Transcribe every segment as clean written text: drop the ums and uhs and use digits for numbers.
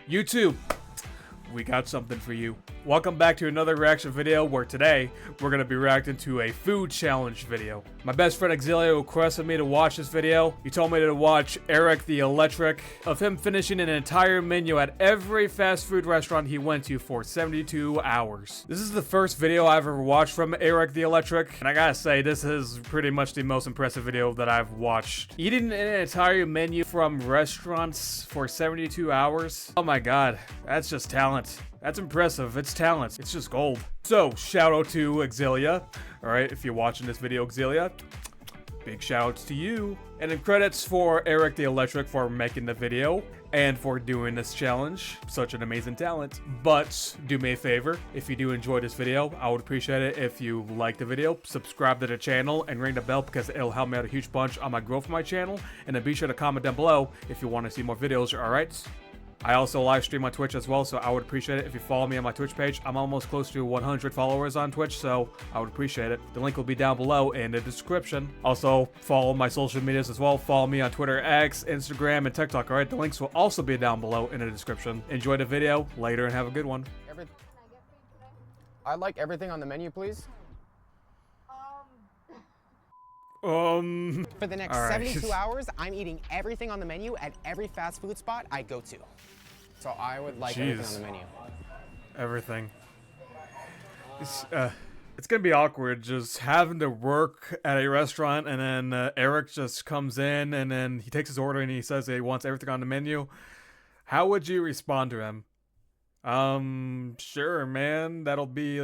YouTube, we got something for you. Welcome back to another reaction video where today we're going to be reacting to a food challenge video. My best friend Exylia requested me to watch this video. He told me to watch ErikTheElectric of him finishing an entire menu at every fast food restaurant he went to for 72 hours. This is the first video I've ever watched from ErikTheElectric, and I gotta say, this is pretty much the most impressive video that I've watched. Eating an entire menu from restaurants for 72 hours? Oh my god, that's just talent. That's impressive. It's talent. It's just gold. So, shout out to Exylia. Alright, if you're watching this video, Exylia, big shout outs to you. And in credits for ErikTheElectric for making the video and for doing this challenge. Such an amazing talent. But do me a favor, if you do enjoy this video, I would appreciate it if you like the video, subscribe to the channel, and ring the bell because it'll help me out a huge bunch on my growth of my channel. And then be sure to comment down below if you want to see more videos, alright? I also live stream on Twitch as well, so I would appreciate it if you follow me on my Twitch page. I'm almost close to 100 followers on Twitch, so I would appreciate it. The link will be down below in the description. Also, follow my social medias as well. Follow me on Twitter, X, Instagram, and TikTok, alright? The links will also be down below in the description. Enjoy the video later and have a good one. I'd like everything on the menu, please. For the next right. 72 hours, I'm eating everything on the menu at every fast food spot I go to. So I would like everything on the menu. Everything. It's gonna be awkward just having to work at a restaurant and then Erik just comes in and then he takes his order and he says that he wants everything on the menu. How would you respond to him? Sure, man. That'll be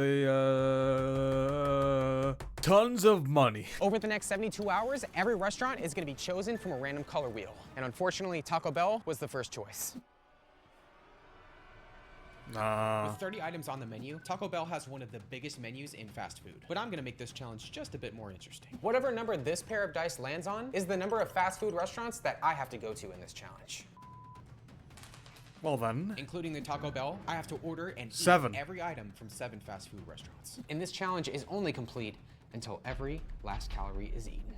tons of money. Over the next 72 hours, every restaurant is going to be chosen from a random color wheel. And unfortunately, Taco Bell was the first choice. With 30 items on the menu, Taco Bell has one of the biggest menus in fast food. But I'm gonna make this challenge just a bit more interesting. Whatever number this pair of dice lands on is the number of fast food restaurants that I have to go to in this challenge. Well then. Including the Taco Bell, I have to order and eat every item from 7 fast food restaurants. And this challenge is only complete until every last calorie is eaten.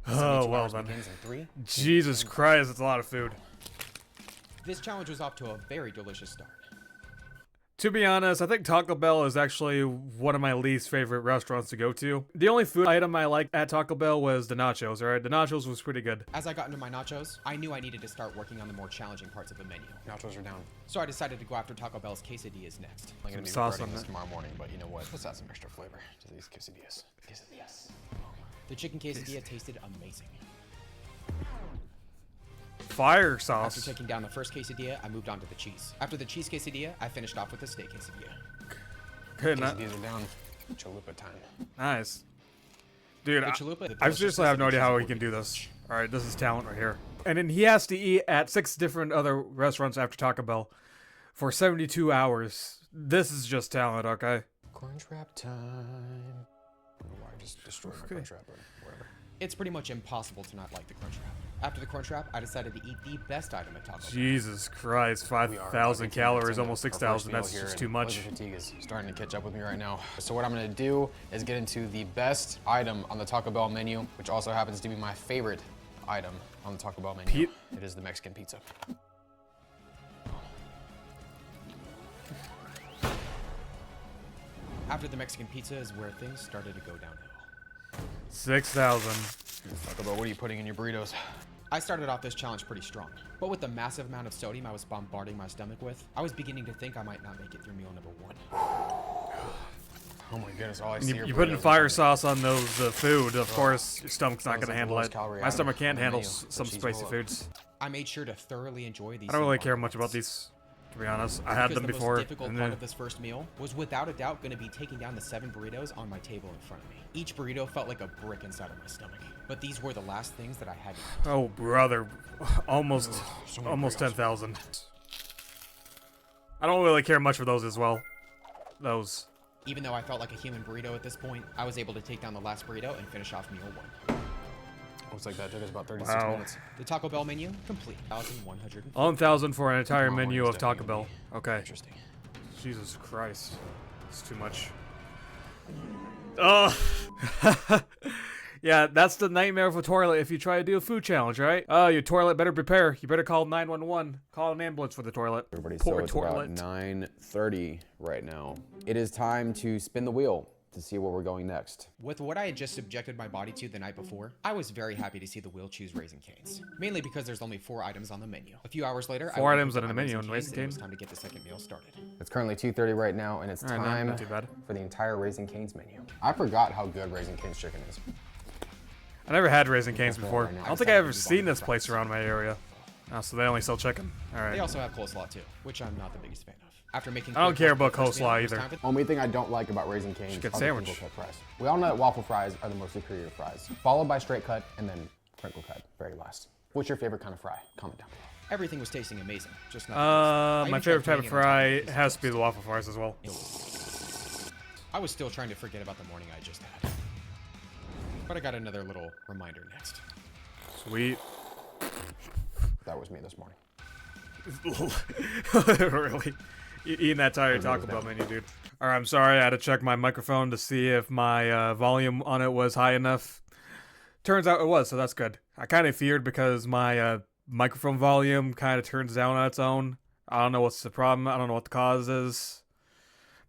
Oh, well then. Jesus Christ, it's a lot of food. This challenge was off to a very delicious start. To be honest, I think Taco Bell is actually one of my least favorite restaurants to go to. The only food item I liked at Taco Bell was the nachos, alright? The nachos was pretty good. As I got into my nachos, I knew I needed to start working on the more challenging parts of the menu. Nachos are down. So I decided to go after Taco Bell's quesadillas next. I'm gonna be sauce regretting on this that. tomorrow morning, but you know what? Let's add some extra flavor to these quesadillas. Quesadillas. The chicken quesadilla tasted amazing. Fire After sauce. taking down the first quesadilla, I moved on to the cheese. After the cheese quesadilla, I finished off with the steak quesadilla. Okay, Quesadillas are down. Chalupa time. nice. Dude, The chalupa, I seriously have no idea how he can do this. Alright, this is talent right here. And then he has to eat at 6 different other restaurants after Taco Bell for 72 hours. This is just talent, okay? Crunch wrap time. I don't know why I just destroyed my crunch wrap, but whatever. It's pretty much impossible to not like the crunch wrap. After the crunch wrap, I decided to eat the best item at Taco Bell. Jesus Christ, 5,000 calories, almost 6,000. That's just too much. Pleasure fatigue is starting to catch up with me right now. So what I'm gonna do is get into the best item on the Taco Bell menu, which also happens to be my favorite item on the Taco Bell menu. It is the Mexican pizza. After the Mexican pizza is where things started to go downhill. 6,000. Taco Bell, what are you putting in your burritos? I started off this challenge pretty strong, but with the massive amount of sodium I was bombarding my stomach with, I was beginning to think I might not make it through meal number 1. Oh my goodness, all I see are You putting burritos fire and sauce on those food, of course your stomach's not That was gonna like the handle lowest it. calorie My item stomach can't on the handle menu, some the cheese spicy roll-up. foods. I made sure to thoroughly enjoy these. I don't really simple care much about ingredients. these, to be honest. I had Because them the before. most difficult and part then- of this first meal was without a doubt going to be taking down the 7 burritos on my table in front of me. Each burrito felt like a brick inside of my stomach, but these were the last things that I had to eat. Oh brother, almost so many almost burritos. 10,000. I don't really care much for those as well. Those. Even though I felt like a human burrito at this point, I was able to take down the last burrito and finish off meal 1. Looks like that took us about 36 Wow. minutes. The Taco Bell menu, complete. 1,100. 11,000 for an entire Tomorrow menu morning's of Taco definitely Bell. gonna be Okay. Interesting. Jesus Christ. It's too much. Oh. Yeah, that's the nightmare of a toilet if you try to do a food challenge, right? Oh, your toilet better prepare. You better call 911. Call an ambulance for the toilet. Everybody, Poor so it's toilet. about 9:30 right now. It is time to spin the wheel to see where we're going next. With what I had just subjected my body to the night before, I was very happy to see the wheel choose Raising Cane's. Mainly because there's only 4 items on the menu. A few hours later, Four I items looked on at the my menu on Raising Cane's, and it was Cane? time to get the second meal started. It's currently 2:30 right now, and it's All right, time not too bad. for the entire Raising Cane's menu. I forgot how good Raising Cane's chicken is. I never had Raising Cane's before. right now. I don't think I ever seen this place around my area. Oh, so they only sell chicken. All They right. also have coleslaw too, which I'm not the biggest fan of. After making I don't care about first meal, coleslaw it was either. time for- Only thing I don't like about Raising Cane's Chicken are the sandwich. crinkle cut fries. We all know that waffle fries are the most superior fries, followed by straight cut and then crinkle cut, very last. What's your favorite kind of fry? Comment down below. Everything was tasting amazing, just not. My favorite type of fry has to be the waffle fries as well. I was still trying to forget about the morning I just had, but I got another little reminder next. Sweet. That was me this morning. Really? Eating that entire Taco Bell menu, dude. All right, I'm sorry. I had to check my microphone to see if my volume on it was high enough. Turns out it was, so that's good. I kind of feared because my microphone volume kind of turns down on its own. I don't know what's the problem. I don't know what the cause is.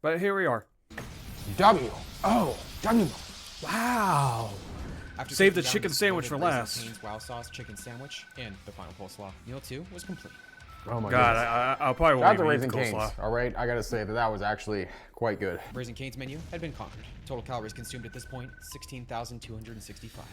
But here we are. W. Oh, W. Wow. After Save the taking down chicken this sandwich loaded for Raising last. Cane's Wow Sauce chicken sandwich and the final coleslaw, meal 2 was complete. Oh my God, goodness. I'll probably Shout out won't to even eat Raising the Cane's, coleslaw. all right? I gotta say that was actually quite good. Raising Cane's menu had been conquered. Total calories consumed at this point, 16,265.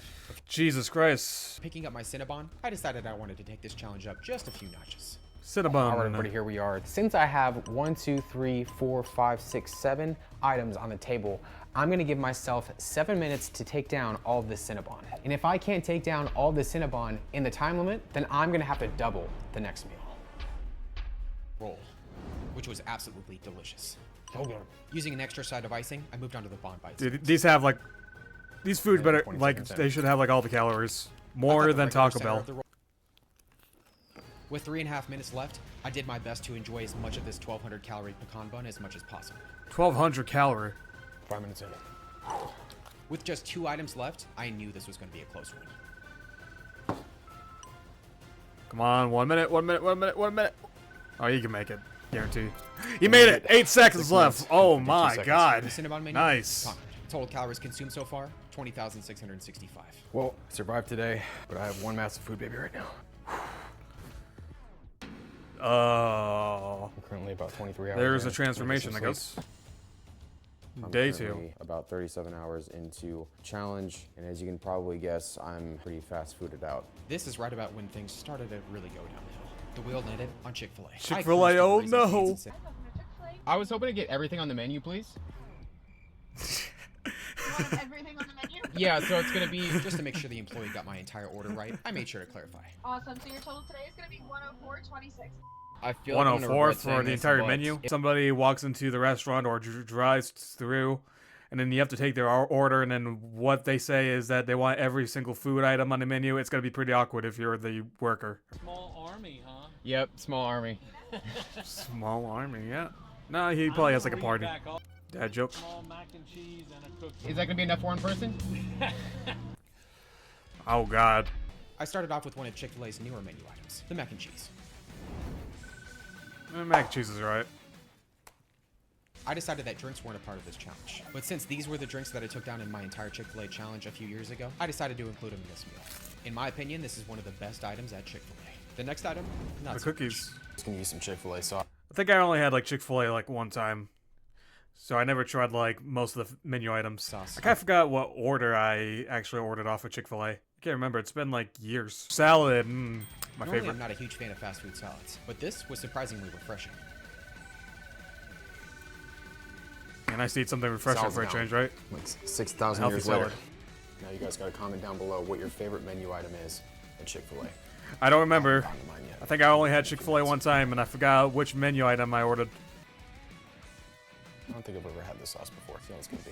Jesus Christ. Picking up my Cinnabon, I decided I wanted to take this challenge up just a few notches. All right, Cinnabon. everybody, here we are. Since I have 1, 2, 3, 4, 5, 6, 7 items on the table, I'm gonna give myself 7 minutes to take down all of the Cinnabon. And if I can't take down all the Cinnabon in the time limit, then I'm gonna have to double the next meal. Roll, which was absolutely delicious. So good. Using an extra side of icing, I moved on to the Bon Bites. Dude, these have like, these foods Yeah, better, 20 like, seconds in. they should have like all the calories. I thought More the than regular Taco center Bell. of the roll- With 3.5 minutes left, I did my best to enjoy as much of this 1,200 calorie pecan bun as much as possible. 1,200 calorie. 5 minutes in. With just 2 items left, I knew this was going to be a close one. Come on, 1 minute, 1 minute, 1 minute, 1 minute. Oh, you can make it. Guarantee. You made it. 8 seconds 6 left. minutes Oh and 52 my seconds. God. The Cinnabon menu, Nice. conquered. Total calories consumed so far, 20,665. Well, I survived today, but I have one massive food baby right now. Oh. I'm currently about 23 hours There's in. a transformation, I Need to get some guess. sleep. I'm Day currently 2. About 37 hours into challenge, and as you can probably guess, I'm pretty fast fooded out. This is right about when things started to really go downhill. The wheel landed on Chick-fil-A. Chick-fil-A, I cruised oh to Raising no. Cane's and said, I was hoping to get everything on the menu, please. Everything on the menu? Yeah, so it's gonna be just to make sure the employee got my entire order right, I made sure to clarify. Awesome. So your total today is going to be 104.26. I feel like I'm gonna 104 regret for saying the this, entire but menu. Somebody walks into the restaurant or drives through, and then you have to take their order, and then what they say is that they want every single food item on the menu. It's going to be pretty awkward if you're the worker. Small army, huh? Yep, small army. Small army, yeah. No, he probably has like a party. Dad joke. Small mac and cheese and a cookie. Is that gonna be enough for one person? Oh God. I started off with one of Chick-fil-A's newer menu items, the mac and cheese. Mac and cheese is right. I decided that drinks weren't a part of this challenge. But since these were the drinks that I took down in my entire Chick-fil-A challenge a few years ago, I decided to include them in this meal. In my opinion, this is one of the best items at Chick-fil-A. The next item, not The so much. cookies. Just gonna use some Chick-fil-A sauce. I think I only had like Chick-fil-A like one time. So I never tried like most of the menu items. Sauce. I kind of forgot what order I actually ordered off of Chick-fil-A. I can't remember. It's been like years. Salad, my Normally, favorite. I'm not a huge fan of fast food salads, but this was surprisingly refreshing. And I eat something refreshing Salad's for a down. change, right? Like 6,000 Healthy years salad. later. Now you guys gotta comment down below what your favorite menu item is at Chick-fil-A. I don't remember. I haven't gotten to mine yet. I think I only had Chick-fil-A one time, and I forgot which menu item I ordered. I don't think I've ever had this sauce before. See how it's gonna be.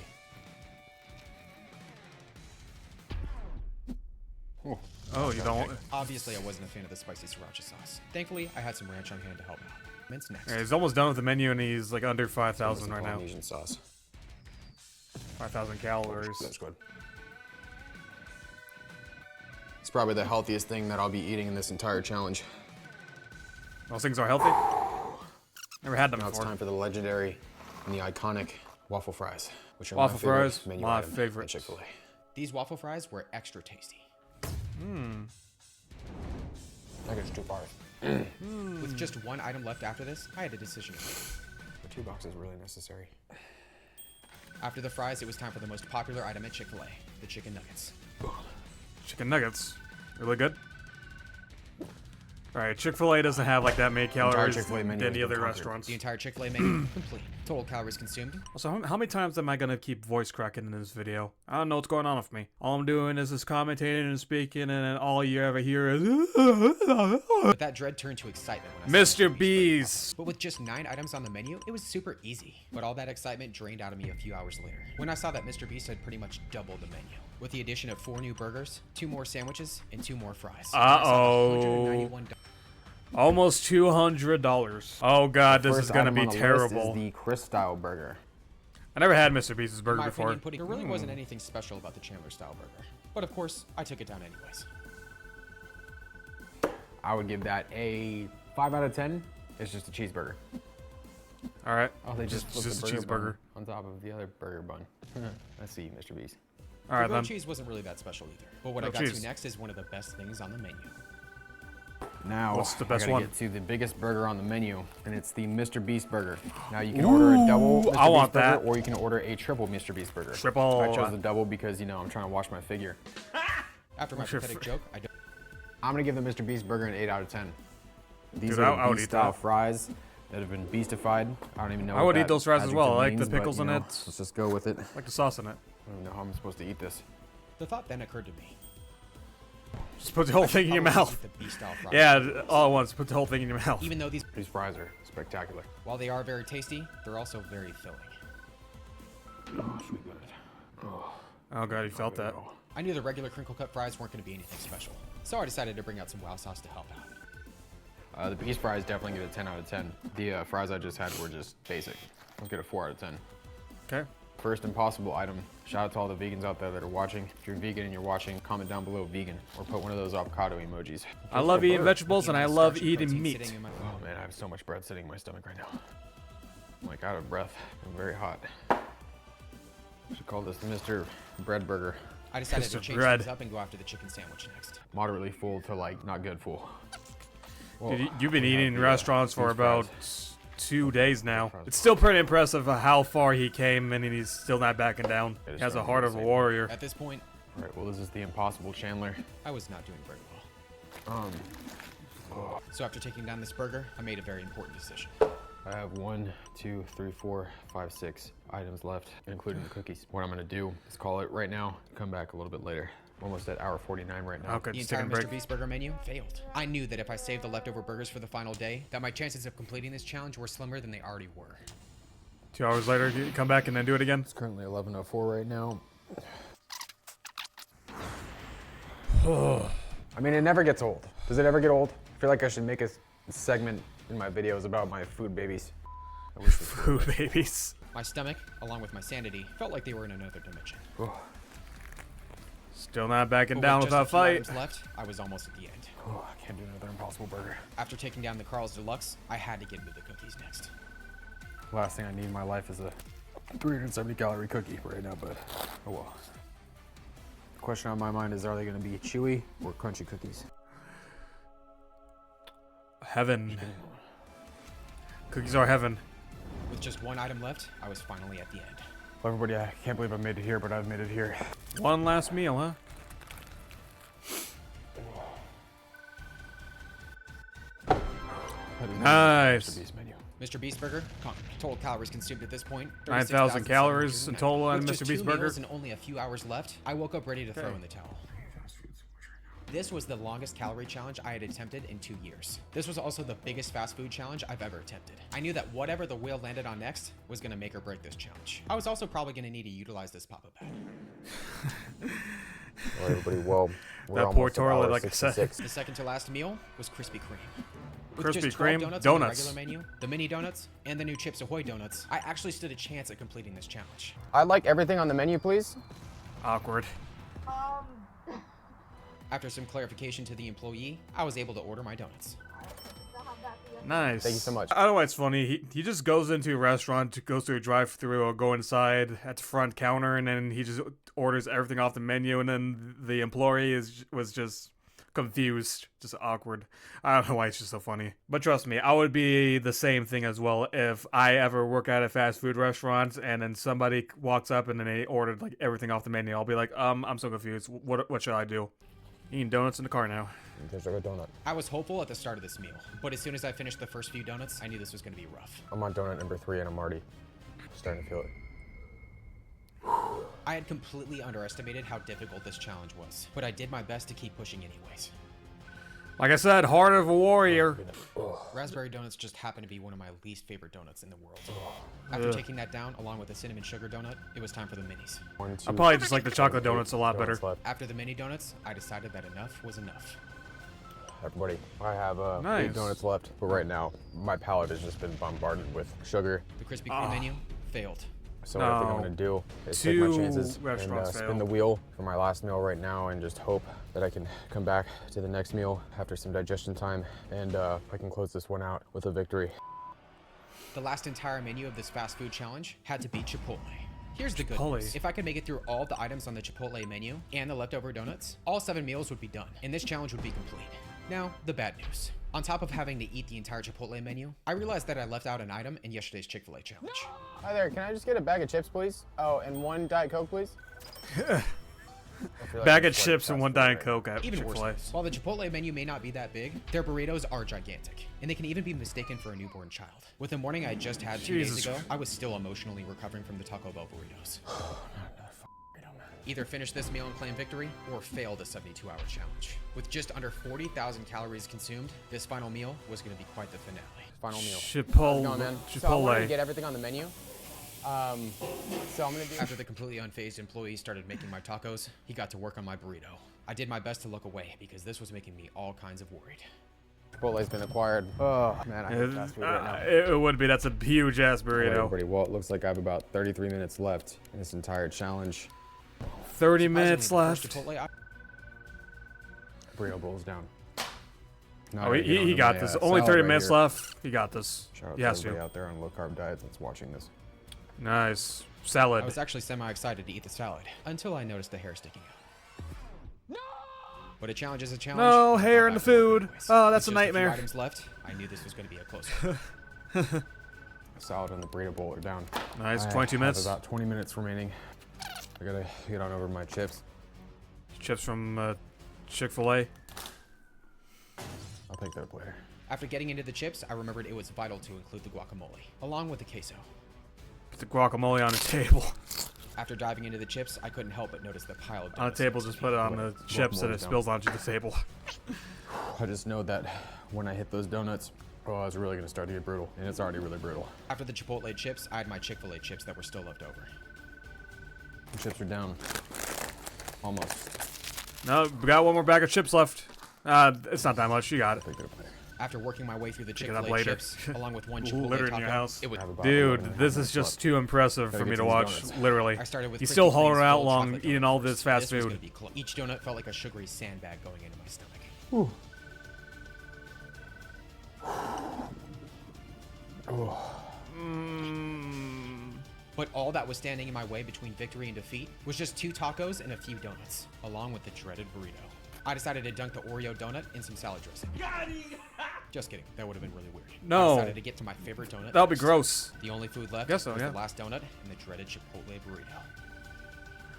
Oh, you don't? Obviously, I wasn't a fan of the spicy sriracha sauce. Thankfully, I had some ranch on hand to help out. Mince next. Yeah, he's almost done with the menu, and he's like under 5,000 Some right now. Polynesian sauce. 5,000 calories. That's good. It's probably the healthiest thing that I'll be eating in this entire challenge. Those things are healthy. Never had them Now it's before. time for the legendary and the iconic waffle fries, which are Waffle my favorite fries, menu my item at favorite. Chick-fil-A. These waffle fries were extra tasty. I guess 2 bars. With just one item left after this, I had a decision to make. The 2 boxes really necessary. After the fries, it was time for the most popular item at Chick-fil-A, the chicken nuggets. Chicken nuggets. Really good. Alright, Chick-fil-A doesn't have like that many calories Chick-fil-A menu than has any been other conquered. restaurants. The entire Chick-fil-A menu, complete. Total calories consumed. Also, how many times am I gonna keep voice cracking in this video? I don't know what's going on with me. All I'm doing is just commentating and speaking, and then all you ever hear is But that dread turned to excitement when I saw Mr. Beast. But with just 9 items on the menu, it was super easy. But all that excitement drained out of me a few hours later, when I saw that Mr. Beast had pretty much doubled the menu, with the addition of 4 new burgers, 2 more sandwiches, and 2 more fries. And I saw the $191 Almost $200. Oh god, this First is gonna item be on the list terrible. is the Chris style burger. I never had Mr. Beast's In burger my before. opinion, there really wasn't anything special about the Chandler style burger. But of course, I took it down anyways. I would give that a 5 out of 10. It's just a cheeseburger. Alright. Oh, they just flipped just the a burger cheeseburger. bun on top of the other burger bun. I see, Mr. Beast. The Alright grilled then. cheese wasn't really that special either. But what I Grilled got cheese. to next is one of the best things on the menu. Now, What's the best I gotta one? get to the biggest burger on the menu, and it's the Mr. Beast burger. Now, you can order a double Mr. I Beast want burger, that. or you can order a triple Mr. Beast burger. Triple. I chose the double because, you know, I'm trying to wash my figure. After my What's your pathetic joke, I don't. I'm gonna give the Mr. Beast burger an 8 out of 10. These Dude, are I would Beast eat style that. fries that have been beastified. I don't even know I what would eat that those fries as well. I like adjective the means, pickles but, in you it. know, let's just go with it. I I like the sauce in it. don't even know how I'm supposed to eat this. The thought then occurred to me. Just put the whole thing in your Probably mouth. eat the Beast style fries. Yeah, all at once. Put the whole thing in your mouth. Even though these, These fries are spectacular. while they are very tasty, they're also very filling. Oh god, you felt that. I knew the regular crinkle cut fries weren't going to be anything special, so I decided to bring out some wow sauce to help out. The Beast fries definitely get a 10 out of 10. The fries I just had were just basic. Let's get a 4 out of 10. Okay. First impossible item. Shout out to all the vegans out there that are watching. If you're vegan and you're watching, comment down below vegan or put one of those avocado emojis. I love eating vegetables and I love Starchy eating protein meat. sitting in my- Oh man, I have so much bread sitting in my stomach right now. I'm like out of breath. I'm very hot. Should call this Mr. Bread Burger. I decided to Mr. change Bread. things up and go after the chicken sandwich next. Moderately full to like not good full. Dude, you've been we have eating the, restaurants for these about fries. 2 days now. It's still pretty impressive how far he came, and he's still not backing down. It is He has a starting heart to of a say that. warrior. At this point, All right, well this is the impossible Chandler. I was not doing very well. Um, So after taking down this burger, I made a very important decision. I have 1, 2, 3, 4, 5, 6 items left, including the cookies. What I'm gonna do is call it right now, come back a little bit later. Almost at hour 49 right now. Okay, The just entire taking a Mr. break. Beast burger menu failed. I knew that if I saved the leftover burgers for the final day, that my chances of completing this challenge were slimmer than they already were. 2 hours later, you come back and then do it again. It's currently 11:04 right now. I mean, it never gets old. Does it ever get old? I feel like I should make a segment in my videos about my food babies. I wish this were. Food babies. My stomach, along with my sanity, felt like they were in another dimension. Still not backing But down with without just a few fight. items left, I was almost at the end. Oh, I can't do another impossible burger. After taking down the Carl's Deluxe, I had to get into the cookies next. Last thing I need in my life is a 370 calorie cookie right now, but oh well. The question on my mind is, are they gonna be chewy or crunchy cookies? Heaven. Cookies are heaven. With just one item left, I was finally at the end. Well, everybody, I can't believe I made it here, but I've made it here. One last meal, huh? That is Nice. Mr. Beast menu. Mr. Beast Burger, conquered. Total calories consumed at this point, 9,000 calories in total on With Mr. just Beast 2 Burger. meals and only a few hours left, I woke up ready to throw in the towel. This was the longest calorie challenge I had attempted in 2 years. This was also the biggest fast food challenge I've ever attempted. I knew that whatever the wheel landed on next was gonna make or break this challenge. I was also probably gonna need to utilize this pop-up bag. All right, everybody, well, we're That poor almost at toilet, hour like I said. 66. The second to last meal was Krispy Kreme. With Krispy just 12 Kreme donuts, donuts. on the regular menu, the mini donuts, and the new Chips Ahoy donuts, I actually stood a chance at completing this challenge. I'd like everything on the menu, please. Awkward. After some clarification to the employee, I was able to order my donuts. They'll have that for you. Nice. Thank you so much. I don't know why it's funny. He just goes into a restaurant, goes through a drive-through, or go inside at the front counter, and then he just orders everything off the menu, and then the employee was just confused, just awkward. I don't know why it's just so funny. But trust me, I would be the same thing as well if I ever work at a fast food restaurant and then somebody walks up and then they ordered like everything off the menu. I'll be like, I'm so confused. What should I do? Eating donuts in the car now. There's like a donut. I was hopeful at the start of this meal, but as soon as I finished the first few donuts, I knew this was going to be rough. I'm on donut number 3 and I'm already starting to feel it. I had completely underestimated how difficult this challenge was, but I did my best to keep pushing anyways. Like I said, heart of a warrior. Raspberry donuts just happen to be one of my least favorite donuts in the world. After taking that down, along with a cinnamon sugar donut, it was time for the minis. I probably just like the chocolate donuts a lot better. After the mini donuts, I decided that enough was enough. Everybody, I have Nice. 8 donuts left, but right now my palate has just been bombarded with sugar. The Krispy Kreme menu failed. So what I think I'm No. gonna do is take my 2 chances and restaurants spin failed. the wheel for my last meal right now and just hope that I can come back to the next meal after some digestion time and I can close this one out with a victory. The last entire menu of this fast food challenge had to be Chipotle. Here's the good Chipotle. news. If I could make it through all the items on the Chipotle menu and the leftover donuts, all 7 meals would be done, and this challenge would be complete. Now, the bad news. On top of having to eat the entire Chipotle menu, I realized that I left out an item in yesterday's Chick-fil-A challenge. Hi there, can I just get a bag of chips, please? Oh, and 1 Diet Coke, please? Bag of chips and 1 Diet Coke at Even worse, Chick-fil-A. while the Chipotle menu may not be that big, their burritos are gigantic, and they can even be mistaken for a newborn child. With the morning I just had 2 days Jesus. ago, I was still emotionally recovering from the Taco Bell burritos. Either finish this meal and claim victory, or fail the 72-hour challenge. With just under 40,000 calories consumed, this final meal was going to be quite the finale. Final meal. Chipotle. No, man. So I wanted to Chipotle. get everything on the menu. So I'm gonna do. After the completely unfazed employee started making my tacos, he got to work on my burrito. I did my best to look away because this was making me all kinds of worried. Chipotle's been acquired. Oh man, I hate fast food right now. It would be. That's a huge ass All right, burrito. everybody, well, it looks like I have about 33 minutes left in this entire challenge. 30 minutes Surprisingly, the left. first Chipotle Burrito bowls down. Now Oh, I gotta get he onto got my, this. Only salad 30 right minutes here. left. He got this. Shout out He to has everybody to. out there on low carb diets that's watching this. Nice. I Salad. was actually semi-excited to eat the salad until I noticed the hair sticking out. No! But a challenge is a challenge. No, I hair thought in the that would work food. anyways. Oh, With that's a just nightmare. few items left. I knew this was going to be a close one. Salad and the burrito bowl are down. Nice. I 22 have minutes. about 20 minutes remaining. I gotta get on over to my chips. Chips from Chick-fil-A. I'll take that later. After getting into the chips, I remembered it was vital to include the guacamole, along with the queso. Put the guacamole on the table. After diving into the chips, I couldn't help but notice the pile of On the donuts table, next just to put me. it on the chips and it down. spills onto the table. I just know that when I hit those donuts, oh, it's really gonna start to get brutal, and it's already really brutal. After the Chipotle chips, I had my Chick-fil-A chips that were still left over. The chips are down. Almost. No, we got 1 more bag of chips left. It's not that much. You got it. Pick it up later. After working my way through the Pick it up Chick-fil-A later. chips, along with 1 Chipotle Litter in taco, your house. it was I have about Dude, 11 this is minutes just left. too impressive Gotta for me get to these watch. donuts. Literally. I started with He's Krispy still Kreme's hollering out full long, chocolate eating all donut this first. fast This was food. gonna be close. Each donut felt like a sugary sandbag going into my stomach. But all that was standing in my way between victory and defeat was just 2 tacos and a few donuts, along with the dreaded burrito. I decided to dunk the Oreo donut in some salad dressing. Just kidding. That would have been really weird. No. I decided to get to my favorite donut. That would be first. gross. The only food left Guess so, was yeah. the last donut and the dreaded Chipotle burrito.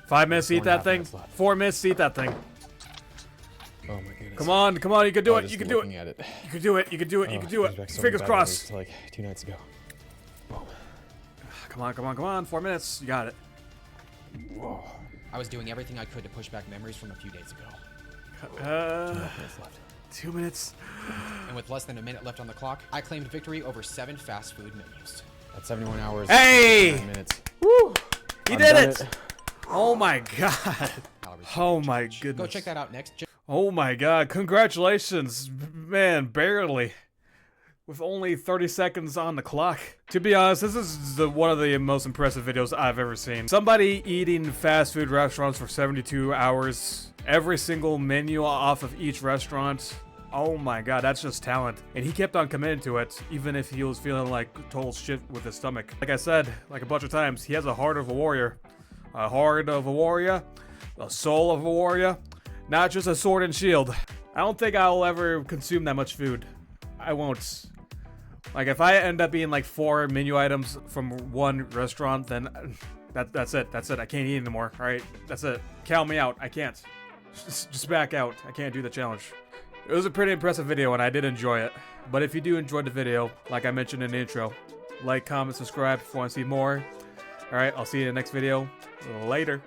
5 minutes to eat 4.5 that thing. minutes left. 4 minutes to eat that thing. Oh my goodness. Come on, come on. You can do Oh, it. just You can do looking it. at it. You can do it. You can do it. You Oh, can do goes back it. so Fingers many crossed. to like 2 nights ago. Come on, come on, come on. 4 minutes. You got it. I was doing everything I could to push back memories from a few days ago. minutes left. 2 minutes. And with less than a minute left on the clock, I claimed victory over 7 fast food menus. That's 71 hours. Hey! 9 minutes. Woo! He I've did done it. Oh my god. Calories Oh per my challenge. goodness. Go check that out next. Oh my god. Congratulations. Man, barely. With only 30 seconds on the clock. To be honest, this is one of the most impressive videos I've ever seen. Somebody eating fast food restaurants for 72 hours every single menu off of each restaurant. Oh my god, that's just talent. And he kept on committing to it, even if he was feeling like total shit with his stomach. Like I said, like a bunch of times, he has a heart of a warrior. A heart of a warrior. A soul of a warrior. Not just a sword and shield. I don't think I'll ever consume that much food. I won't. Like, if I end up eating like 4 menu items from one restaurant, then that's it. That's it. I can't eat anymore, alright? That's it. Count me out. I can't. Just back out. I can't do the challenge. It was a pretty impressive video and I did enjoy it. But if you do enjoy the video, like I mentioned in the intro, like, comment, subscribe if you want to see more. Alright, I'll see you in the next video. Later.